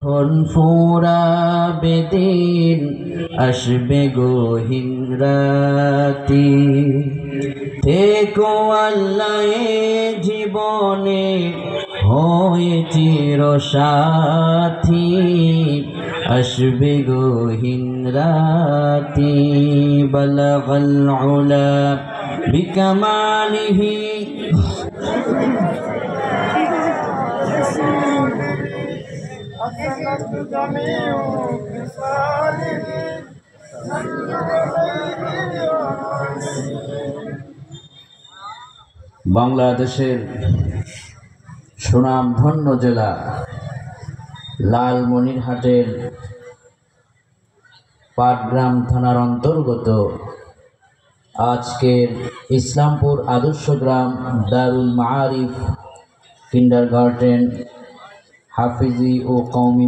ফুরাবে দিন আসবে গহীন রাতি থেকো আল্লাহ জীবনে হয়ে চিরসাথী আসবে গহীন রাতি বালাগাল উলা বিকামালিহি বাংলাদেশের সুনামধন্য জেলা লালমনিরহাটের পাটগ্রাম থানার অন্তর্গত আজকের ইসলামপুর আদর্শ গ্রাম দারুল মাআরিফ কিন্ডারগার্টেন হাফিজি ও কওমি